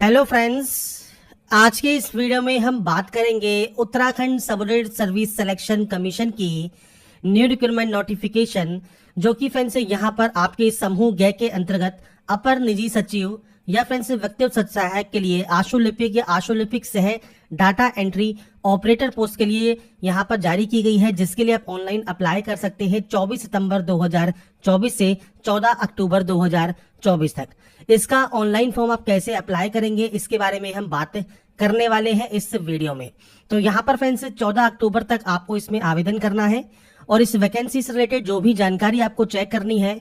Hello friends, आज के इस वीडियो में हम बात करेंगे Uttarakhand subordinate service selection commission की न्यू रिक्रूटमेंट नोटिफिकेशन, जो कि फ्रेंड्स यहाँ पर आपके समूह ग के अंतर्गत अपर निजी सचिव या फ्रेंड्स व्यक्तिगत सहायक के लिए आशुलिपिक या आशुलिपिक सह डाटा एंट्री ऑपरेटर पोस्ट के लिए यहाँ पर जारी की गई है, जिसके लिए आप ऑनलाइन अप्लाई कर सकते हैं 24 सितंबर 2024 से 14 अक्टूबर 2024 तक। इसका ऑनलाइन फॉर्म आप कैसे अप्लाई करेंगे, इसके बारे में हम बात करने वाले हैं इस वीडियो में। तो यहाँ पर फ्रेंड्स 14 अक्टूबर तक आपको इसमें आवेदन करना है और इस वैकेंसी से रिलेटेड जो भी जानकारी आपको चेक करनी है,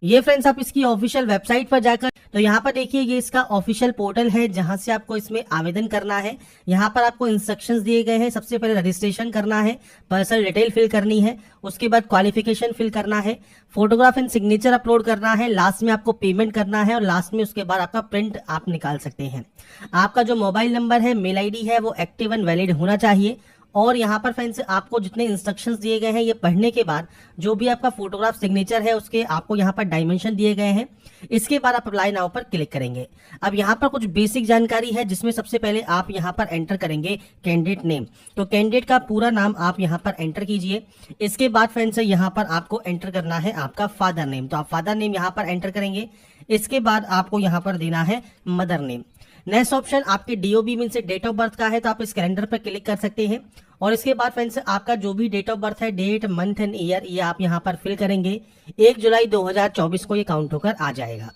ये फ्रेंड्स आप इसकी ऑफिशियल वेबसाइट पर जाकर, तो यहाँ पर देखिए ये इसका ऑफिशियल पोर्टल है जहां से आपको इसमें आवेदन करना है। यहाँ पर आपको इंस्ट्रक्शंस दिए गए हैं। सबसे पहले रजिस्ट्रेशन करना है, पर्सनल डिटेल फिल करनी है, उसके बाद क्वालिफिकेशन फिल करना है, फोटोग्राफ एंड सिग्नेचर अपलोड करना है, लास्ट में आपको पेमेंट करना है और लास्ट में उसके बाद आपका प्रिंट आप निकाल सकते हैं। आपका जो मोबाइल नंबर है, मेल ID है, वो एक्टिव एंड वैलिड होना चाहिए। और यहाँ पर फ्रेंड्स आपको जितने इंस्ट्रक्शंस दिए गए हैं, ये पढ़ने के बाद जो भी आपका फोटोग्राफ सिग्नेचर है उसके आपको यहाँ पर डायमेंशन दिए गए हैं। इसके बाद आप अप्लाई नाउ पर क्लिक करेंगे। अब यहाँ पर कुछ बेसिक जानकारी है, जिसमें सबसे पहले आप यहाँ पर एंटर करेंगे कैंडिडेट नेम। तो कैंडिडेट का पूरा नाम आप यहाँ पर एंटर कीजिए। इसके बाद फ्रेंड्स यहाँ पर आपको एंटर करना है आपका फादर नेम, तो आप फादर नेम यहाँ पर एंटर करेंगे। इसके बाद आपको यहाँ पर देना है मदर नेम। नेक्स्ट ऑप्शन आपके DOB मीन से डेट ऑफ बर्थ का है, तो आप इस कैलेंडर पर क्लिक कर सकते हैं। और इसके बाद फ्रेंड्स आपका जो भी डेट ऑफ बर्थ है, डेट, मंथ एंड ईयर, ये आप यहाँ पर फिल करेंगे। 1 जुलाई 2024 को ये काउंट होकर आ जाएगा।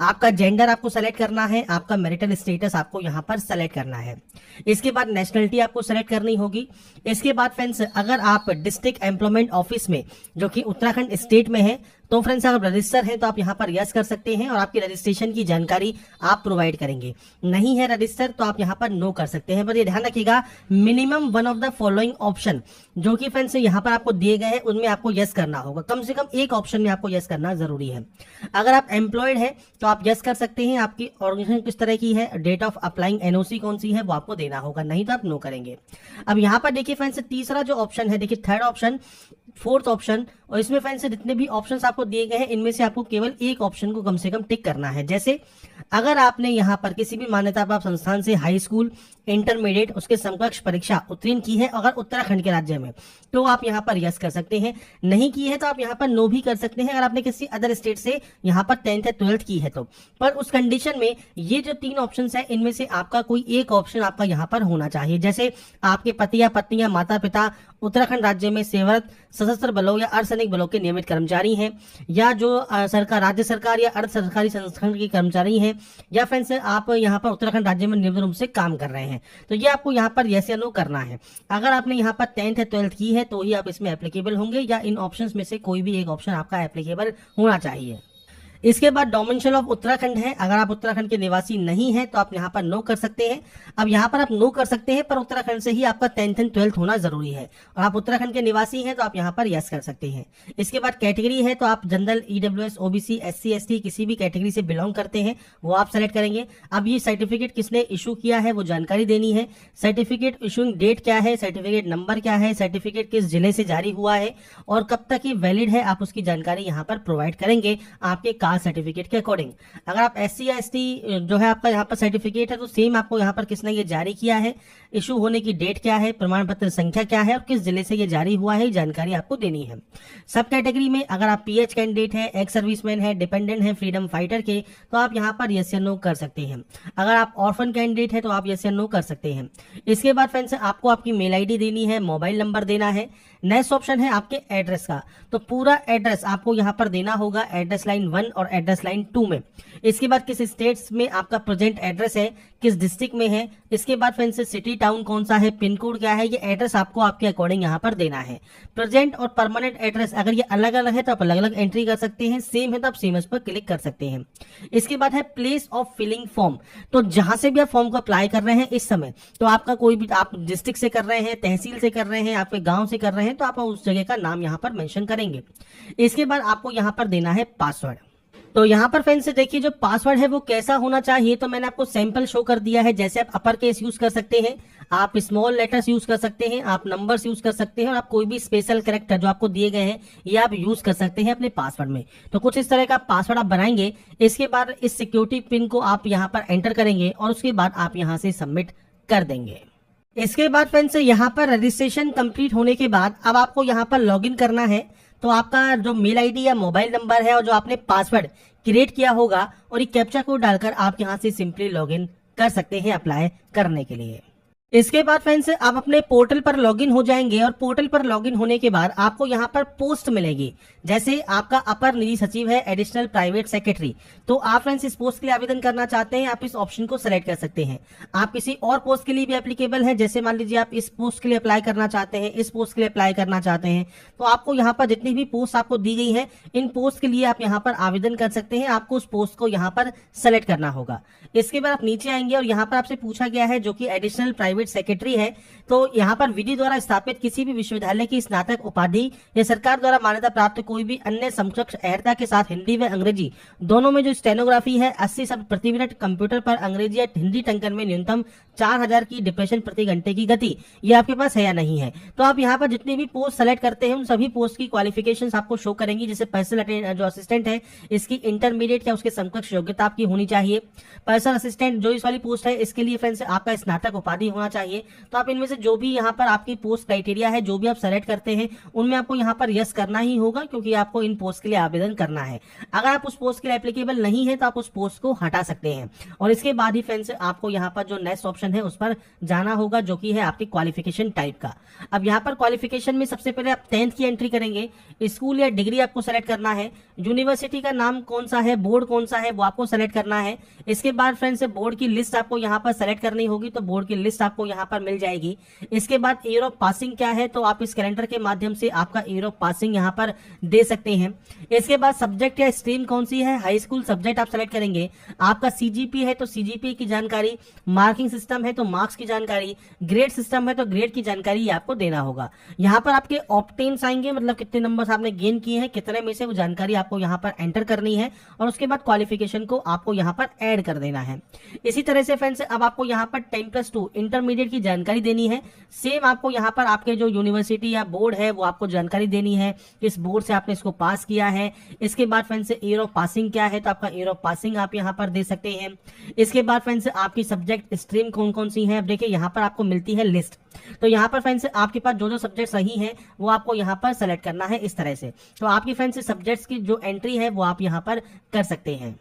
आपका जेंडर आपको सेलेक्ट करना है, आपका मैरिटल स्टेटस आपको यहाँ पर सेलेक्ट करना है। इसके बाद नेशनलिटी आपको सेलेक्ट करनी होगी। इसके बाद फ्रेंड्स अगर आप डिस्ट्रिक्ट एम्प्लॉयमेंट ऑफिस में, जो कि उत्तराखंड स्टेट में है, तो फ्रेंड्स अगर रजिस्टर है तो आप यहाँ पर यस कर सकते हैं और आपकी रजिस्ट्रेशन की जानकारी आप प्रोवाइड करेंगे। नहीं है रजिस्टर तो आप यहाँ पर नो कर सकते हैं। पर ये ध्यान रखिएगा, minimum one of the following option जो कि फ्रेंड्स यहाँ पर आपको दिए गए हैं, उनमें आपको यस करना होगा। कम से कम एक ऑप्शन में आपको यस करना जरूरी है। अगर आप एम्प्लॉयड है तो आप यस कर सकते हैं, आपकी ऑर्गेनाइजेशन किस तरह की है, डेट ऑफ अप्लाइंग NOC कौन सी है, वो आपको देना होगा, नहीं तो आप नो करेंगे। अब यहाँ पर देखिए फ्रेंड्स तीसरा जो ऑप्शन है, देखिए थर्ड ऑप्शन, फोर्थ ऑप्शन, और इसमें फ्रेंड्स जितने भी ऑप्शंस आपको दिए गए हैं, इनमें से आपको केवल एक ऑप्शन को कम से कम टिक करना है। जैसे अगर आपने यहाँ पर किसी भी मान्यता प्राप्त संस्थान से हाई स्कूल, इंटरमीडिएट, उसके समकक्ष परीक्षा उत्तीर्ण की है अगर उत्तराखंड के राज्य में, तो आप यहाँ पर यस कर सकते हैं। नहीं की है तो आप यहाँ पर नो भी कर सकते हैं, अगर आपने किसी अदर स्टेट से यहाँ पर 10th या 12th की है तो। पर उस कंडीशन में ये जो 3 ऑप्शंस है, इनमें से आपका कोई एक ऑप्शन आपका यहाँ पर होना चाहिए। जैसे आपके पति या पत्नी या माता पिता उत्तराखंड राज्य में सेवारत सशस्त्र बलों या अर्धसैनिक बलों के नियमित कर्मचारी हैं, या जो सरकार, राज्य सरकार या अर्ध सरकारी संस्थान के कर्मचारी हैं, या फ्रेंड्स आप यहाँ पर उत्तराखंड राज्य में नियमित रूप से काम कर रहे हैं, तो ये आपको यहाँ पर यस या नो करना है। अगर आपने यहाँ पर 10th या 12th की है तो ही आप इसमें एप्लीकेबल होंगे, या इन ऑप्शंस में से कोई भी एक ऑप्शन आपका एप्लीकेबल होना चाहिए। इसके बाद डोमिसाइल ऑफ उत्तराखंड है, अगर आप उत्तराखंड के निवासी नहीं है तो आप यहाँ पर नो कर सकते हैं। अब यहाँ पर आप नो कर सकते हैं, पर उत्तराखंड से ही आपका 10th एंड 12th होना जरूरी है, और आप उत्तराखंड के निवासी हैं तो आप यहाँ पर यस कर सकते हैं। इसके बाद कैटेगरी है, तो आप general, EWS, OBC, SC, ST किसी भी कैटेगरी से बिलोंग करते हैं, वो आप सेलेक्ट करेंगे। अब ये सर्टिफिकेट किसने इशू किया है वो जानकारी देनी है। सर्टिफिकेट इशूइंग डेट क्या है, सर्टिफिकेट नंबर क्या है, सर्टिफिकेट किस जिले से जारी हुआ है और कब तक ये वैलिड है, आप उसकी जानकारी यहाँ पर प्रोवाइड करेंगे आपके कास्ट सर्टिफिकेट के अकॉर्डिंग। अगर आप SC या ST जो है आपका यहाँ पर सर्टिफिकेट है, तो सेम आपको यहाँ पर किसने ये जारी किया है, इशू होने की डेट क्या है, प्रमाण पत्र संख्या क्या है और किस जिले से ये जारी हुआ है, जानकारी आपको देनी है। सब कैटेगरी में अगर आप PH कैंडिडेट है, एक्स सर्विसमैन है, डिपेंडेंट है फ्रीडम फाइटर के, तो आप यहाँ पर यस या नो कर सकते हैं। अगर आप ऑर्फन कैंडिडेट है तो आप यस या नो कर सकते हैं। इसके बाद फ्रेंड्स आपको आपकी मेल ID देनी है, मोबाइल नंबर देना है। नेक्स्ट ऑप्शन है आपके एड्रेस का, तो पूरा एड्रेस आपको यहाँ पर देना होगा, एड्रेस लाइन 1 और एड्रेस लाइन 2 में। इसके बाद किस स्टेट्स में आपका प्रेजेंट एड्रेस है, किस डिस्ट्रिक्ट में है। इसके बाद फ्रेंड्स सिटी टाउन कौन सा है, पिन कोड क्या है, ये एड्रेस आपको आपके अकॉर्डिंग यहाँ पर देना है। प्रेजेंट और परमानेंट एड्रेस अगर ये अलग अलग है तो आप अलग अलग एंट्री कर सकते हैं, सेम है तो आप सेम पर क्लिक कर सकते हैं। इसके बाद है प्लेस ऑफ फिलिंग फॉर्म, तो जहां से भी आप फॉर्म को अप्लाई कर रहे हैं इस समय, तो आपका कोई भी, आप डिस्ट्रिक्ट से कर रहे हैं, तहसील से कर रहे हैं, आपके गांव से कर रहे हैं, तो आप उस जगह का नाम यहाँ पर मेंशन करेंगे। इसके बाद आपको यहाँ पर देना है पासवर्ड। तो यहाँ पर फ्रेंड्स देखिए जो पासवर्ड है वो कैसा होना चाहिए, तो मैंने आपको सैंपल शो कर दिया है। जैसे आप अपर केस यूज कर सकते हैं, आप स्मॉल लेटर्स यूज कर सकते हैं, आप नंबर्स यूज कर सकते हैं, और आप कोई भी स्पेशल कैरेक्टर जो आपको दिए गए हैं ये आप यूज कर सकते हैं अपने पासवर्ड में। तो कुछ इस तरह का पासवर्ड आप बनाएंगे। इसके बाद इस सिक्योरिटी पिन को आप यहाँ पर एंटर करेंगे और उसके बाद आप यहाँ से सबमिट कर देंगे। इसके बाद फ्रेंड्स यहाँ पर रजिस्ट्रेशन कंप्लीट होने के बाद अब आपको यहाँ पर लॉगिन करना है। तो आपका जो मेल आईडी या मोबाइल नंबर है और जो आपने पासवर्ड क्रिएट किया होगा और ये कैप्चा कोड डालकर आप यहाँ से सिंपली लॉगिन कर सकते हैं अप्लाई करने के लिए। इसके बाद फ्रेंड्स आप अपने पोर्टल पर लॉगिन हो जाएंगे और पोर्टल पर लॉगिन होने के बाद आपको यहाँ पर पोस्ट मिलेगी। जैसे आपका अपर निजी सचिव है, एडिशनल प्राइवेट सेक्रेटरी, तो आप फ्रेंड्स इस पोस्ट के लिए आवेदन करना चाहते हैं, आप इस ऑप्शन को सेलेक्ट कर सकते हैं। आप किसी और पोस्ट के लिए भी एप्लीकेबल है, जैसे मान लीजिए आप इस पोस्ट के लिए अप्लाई करना चाहते हैं, इस पोस्ट के लिए अप्लाई करना चाहते हैं, तो आपको यहाँ पर जितनी भी पोस्ट आपको दी गई है इन पोस्ट के लिए आप यहाँ पर आवेदन कर सकते हैं। आपको उस पोस्ट को यहाँ पर सेलेक्ट करना होगा। इसके बाद आप नीचे आएंगे और यहाँ पर आपसे पूछा गया है जो कि एडिशनल प्राइवेट सेक्रेटरी है, तो यहाँ पर विधि द्वारा स्थापित किसी भी विश्वविद्यालय की स्नातक उपाधि या सरकार द्वारा मान्यता प्राप्त कोई भी अन्य समकक्ष अर्हता के साथ हिंदी व अंग्रेजी दोनों में जो स्टेनोग्राफी है 80 शब्द प्रति मिनट, कंप्यूटर पर अंग्रेजी या हिंदी टंकन में न्यूनतम 4000 की डिप्रेशन प्रति घंटे की गति, ये आपके पास है या नहीं है। तो आप यहाँ पर जितनी भी पोस्ट सेलेक्ट करते हैं उन सभी पोस्ट की क्वालिफिकेशंस आपको शो करेंगी। जैसे पर्सनल जो असिस्टेंट है इसकी इंटरमीडिएट या उसके समकक्ष योग्यता आपकी होनी चाहिए। पर्सनल असिस्टेंट जो इस वाली पोस्ट है इसके लिए फ्रेंड्स आपका स्नातक उपाधि होना चाहिए। तो आप इनमें से जो भी यहाँ पर आपकी पोस्ट क्राइटेरिया है, जो भी आप सेलेक्ट करते हैं उनमें आपको यहाँ पर यस करना ही होगा, क्योंकि आपको इन पोस्ट के लिए आवेदन करना है। अगर आप उस पोस्ट के लिए एप्लीकेबल नहीं है तो आप उस पोस्ट को हटा सकते हैं। और इसके बाद ही फ्रेंड्स आपको यहाँ पर जो नेक्स्ट ऑप्शन है उस पर जाना होगा, जो कि है आपकी क्वालिफिकेशन टाइप का। अब यहाँ पर क्वालिफिकेशन में सबसे पहले आप 10th की एंट्री करेंगे, स्कूल या डिग्री आपको सेलेक्ट करना है, यूनिवर्सिटी का नाम कौन सा है, बोर्ड कौन सा है वो आपको सेलेक्ट करना है। इसके बाद फ्रेंड्स बोर्ड की लिस्ट आपको यहाँ पर सेलेक्ट करनी होगी, तो बोर्ड की लिस्ट आपको यहाँ पर मिल जाएगी। इसके बाद ईयर ऑफ पासिंग क्या है, तो आप इस कैलेंडर के माध्यम से आपका ईयर ऑफ पासिंग यहाँ पर दे सकते हैं। इसके बाद सब्जेक्ट या स्ट्रीम कौन सी है, हाई स्कूल सब्जेक्ट आप सेलेक्ट करेंगे। आपका सीजीपी है तो सीजीपी की जानकारी, मार्किंग सिस्टम है तो मार्क्स की जानकारी, ग्रेड सिस्टम है तो ग्रेड की जानकारी आपको देना होगा। यहाँ पर आपके ऑप्टेन्स आएंगे, मतलब कितने नंबर्स आपने गेन किए हैं, कितने में से वो जानकारी आपको यहाँ पर एंटर करनी है और उसके बाद क्वालिफिकेशन को आपको यहाँ पर ऐड कर देना है। इसी तरह से फ्रेंड्स अब आपको यहाँ पर 10+2 इंटरमीडिएट की जानकारी देनी है। सेम आपको यहाँ पर आपके जो यूनिवर्सिटी या बोर्ड है वो आपको जानकारी देनी है, किस बोर्ड से आपने इसको पास किया है। इसके बाद फ्रेंड्स ईयर ऑफ पासिंग क्या है, तो आपका ईयर ऑफ पासिंग आप यहाँ पर दे सकते हैं। इसके बाद फ्रेंड्स आपकी सब्जेक्ट स्ट्रीम कौन कौन सी है, अब देखिए यहाँ पर आपको मिलती है लिस्ट। तो यहाँ पर फ्रेंड्स आपके पास जो जो सब्जेक्ट सही है वो आपको यहाँ पर सेलेक्ट करना है इस तरह से। तो आपकी फ्रेंड्स सब्जेक्ट्स की जो एंट्री है वो आप यहाँ पर कर सकते हैं।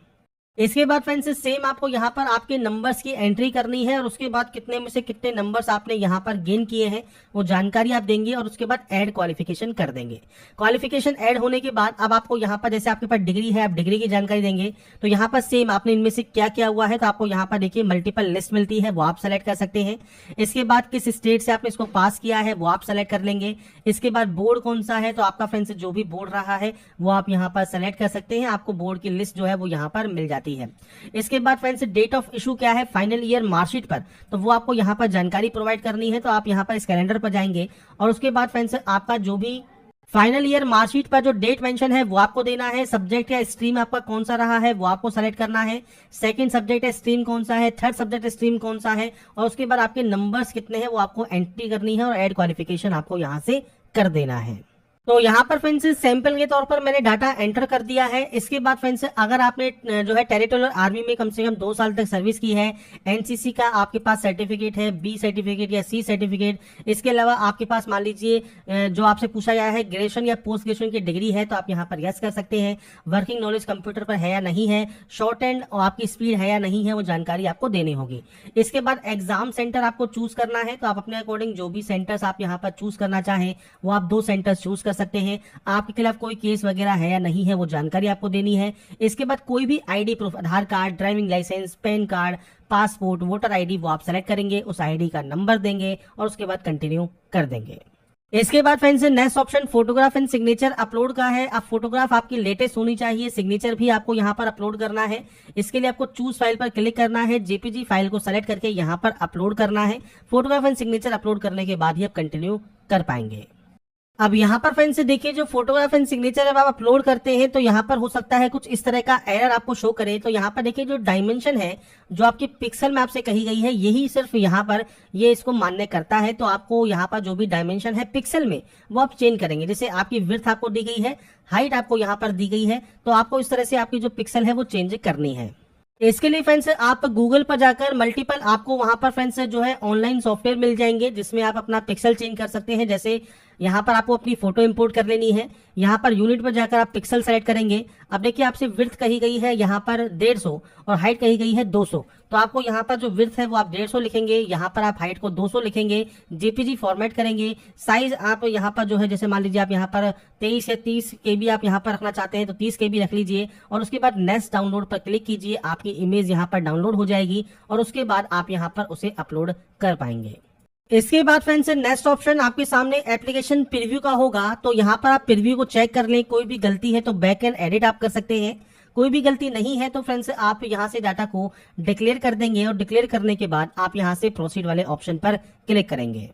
इसके बाद फ्रेंड्स सेम आपको यहाँ पर आपके नंबर्स की एंट्री करनी है और उसके बाद कितने में से कितने नंबर्स आपने यहाँ पर गेन किए हैं वो जानकारी आप देंगे और उसके बाद ऐड क्वालिफिकेशन कर देंगे। क्वालिफिकेशन ऐड होने के बाद अब आपको यहाँ पर जैसे आपके पास डिग्री है आप डिग्री की जानकारी देंगे। तो यहाँ पर सेम आपने इनमें से क्या क्या हुआ है, तो आपको यहाँ पर देखिए मल्टीपल लिस्ट मिलती है, वो आप सेलेक्ट कर सकते हैं। इसके बाद किस स्टेट से आपने इसको पास किया है वो आप सेलेक्ट कर लेंगे। इसके बाद बोर्ड कौन सा है, तो आपका फ्रेंड्स जो भी बोर्ड रहा है वो आप यहाँ पर सेलेक्ट कर सकते हैं। आपको बोर्ड की लिस्ट जो है वो यहाँ पर मिल जाती है। इसके बाद फ्रेंड्स डेट ऑफ इशू क्या है फाइनल ईयर मार्कशीट पर, तो वो आपको यहाँ पर जानकारी प्रोवाइड करनी है। तो आप यहाँ पर इस कैलेंडर पर जाएंगे और उसके बाद फ्रेंड्स आपका जो भी फाइनल ईयर मार्कशीट पर जो डेट मेंशन है वो आपको देना है। सब्जेक्ट या स्ट्रीम आपका कौन सा रहा है वो आपको सेलेक्ट करना है। सेकंड सब्जेक्ट या स्ट्रीम कौन सा है, थर्ड सब्जेक्ट स्ट्रीम कौन सा है, और उसके बाद आपके नंबर्स कितने हैं वो आपको एंट्री करनी है और ऐड क्वालिफिकेशन आपको यहाँ से कर देना है। तो यहाँ पर फ्रेंड्स सैंपल के तौर पर मैंने डाटा एंटर कर दिया है। इसके बाद फ्रेंड्स अगर आपने जो है टेरिटोरियल आर्मी में कम से कम 2 साल तक सर्विस की है, एनसीसी का आपके पास सर्टिफिकेट है, बी सर्टिफिकेट या सी सर्टिफिकेट, इसके अलावा आपके पास मान लीजिए जो आपसे पूछा गया है ग्रेजुएशन या पोस्ट ग्रेजुएशन की डिग्री है, तो आप यहाँ पर यस कर सकते हैं। वर्किंग नॉलेज कंप्यूटर पर है या नहीं है, शॉर्ट हैंड और आपकी स्पीड है या नहीं है, वो जानकारी आपको देनी होगी। इसके बाद एग्जाम सेंटर आपको चूज करना है, तो आप अपने अकॉर्डिंग जो भी सेंटर्स आप यहाँ पर चूज करना चाहें वो आप 2 सेंटर्स चूज कर सकते हैं। आपके खिलाफ कोई केस वगैरह है या नहीं है वो जानकारी आपको देनी है। इसके बाद कोई भी ID proof, Aadhaar card, driving license, PAN card, passport, voter ID वो आप सेलेक्ट करेंगे, उस आईडी का नंबर देंगे और उसके बाद कंटिन्यू कर देंगे। इसके बाद friends next option photograph and signature upload का है। अब फोटोग्राफ आपकी लेटेस्ट होनी चाहिए, सिग्नेचर भी आपको यहाँ पर अपलोड करना है। इसके लिए आपको चूज फाइल पर क्लिक करना है, जेपीजी फाइल को सेलेक्ट करके यहाँ पर अपलोड करना है। फोटोग्राफ एंड सिग्नेचर अपलोड करने के बाद ही आप कंटिन्यू कर पाएंगे। अब यहाँ पर फ्रेंड्स देखिए, जो फोटोग्राफ एंड सिग्नेचर जब आप अपलोड करते हैं तो यहाँ पर हो सकता है कुछ इस तरह का एरर आपको शो करे। तो यहाँ पर देखिए, जो डायमेंशन है जो आपकी पिक्सल में आपसे कही गई है, यही सिर्फ यहाँ पर ये इसको मान्य करता है। तो आपको यहाँ पर जो भी डायमेंशन है पिक्सल में वो आप चेंज करेंगे। जैसे आपकी विड्थ आपको दी गई है, हाइट आपको यहाँ पर दी गई है, तो आपको इस तरह से आपकी जो पिक्सल है वो चेंज करनी है। इसके लिए फ्रेंड्स आप गूगल पर जाकर मल्टीपल आपको वहां पर फ्रेंड्स जो है ऑनलाइन सॉफ्टवेयर मिल जाएंगे, जिसमें आप अपना पिक्सल चेंज कर सकते हैं। जैसे यहाँ पर आपको अपनी फोटो इंपोर्ट कर लेनी है, यहाँ पर यूनिट पर जाकर आप पिक्सल सेलेक्ट करेंगे। अब देखिए, आपसे विड्थ कही गई है यहाँ पर 150 और हाइट कही गई है 200। तो आपको यहाँ पर जो विड्थ है वो आप 150 लिखेंगे, यहाँ पर आप हाइट को 200 लिखेंगे, जेपीजी फॉर्मेट करेंगे। साइज आप यहाँ पर जो है, जैसे मान लीजिए आप यहाँ पर 23 या 30 KB आप यहाँ पर रखना चाहते हैं तो 30 KB रख लीजिए, और उसके बाद नेक्स्ट डाउनलोड पर क्लिक कीजिए। आपकी इमेज यहाँ पर डाउनलोड हो जाएगी और उसके बाद आप यहाँ पर उसे अपलोड कर पाएंगे। इसके बाद फ्रेंड्स नेक्स्ट ऑप्शन आपके सामने एप्लीकेशन प्रीव्यू का होगा। तो यहाँ पर आप प्रीव्यू को चेक कर लें, कोई भी गलती है तो बैक एंड एडिट आप कर सकते हैं। कोई भी गलती नहीं है तो फ्रेंड्स आप यहाँ से डाटा को डिक्लेयर कर देंगे, और डिक्लेयर करने के बाद आप यहाँ से प्रोसीड वाले ऑप्शन पर क्लिक करेंगे।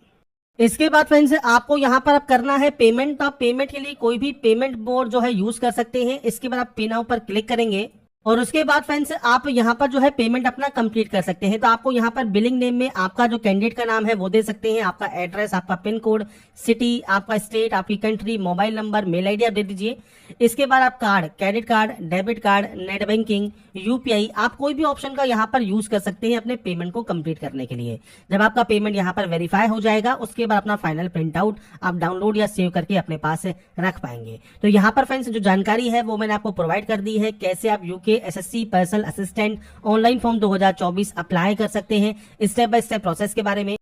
इसके बाद फ्रेंड्स आपको यहाँ पर अब करना है पेमेंट। तो आप पेमेंट के लिए कोई भी पेमेंट मोड जो है यूज कर सकते हैं। इसके बाद आप पे नाउ पर क्लिक करेंगे, और उसके बाद फ्रेंड्स आप यहाँ पर जो है पेमेंट अपना कंप्लीट कर सकते हैं। तो आपको यहाँ पर बिलिंग नेम में आपका जो कैंडिडेट का नाम है वो दे सकते हैं, आपका एड्रेस, आपका पिन कोड, सिटी, आपका स्टेट, आपकी country, mobile number, mail ID आप दे दीजिए। इसके बाद आप card, credit card, debit card, net banking, UPI, आप कोई भी ऑप्शन का यहाँ पर यूज कर सकते हैं अपने पेमेंट को कंप्लीट करने के लिए। जब आपका पेमेंट यहाँ पर वेरीफाई हो जाएगा, उसके बाद अपना फाइनल प्रिंट आउट आप डाउनलोड या सेव करके अपने पास रख पाएंगे। तो यहाँ पर फ्रेंड्स जो जानकारी है वो मैंने आपको प्रोवाइड कर दी है, कैसे आप UK SSC personal assistant online form 2024 apply कर सकते हैं, स्टेप बाय स्टेप प्रोसेस के बारे में।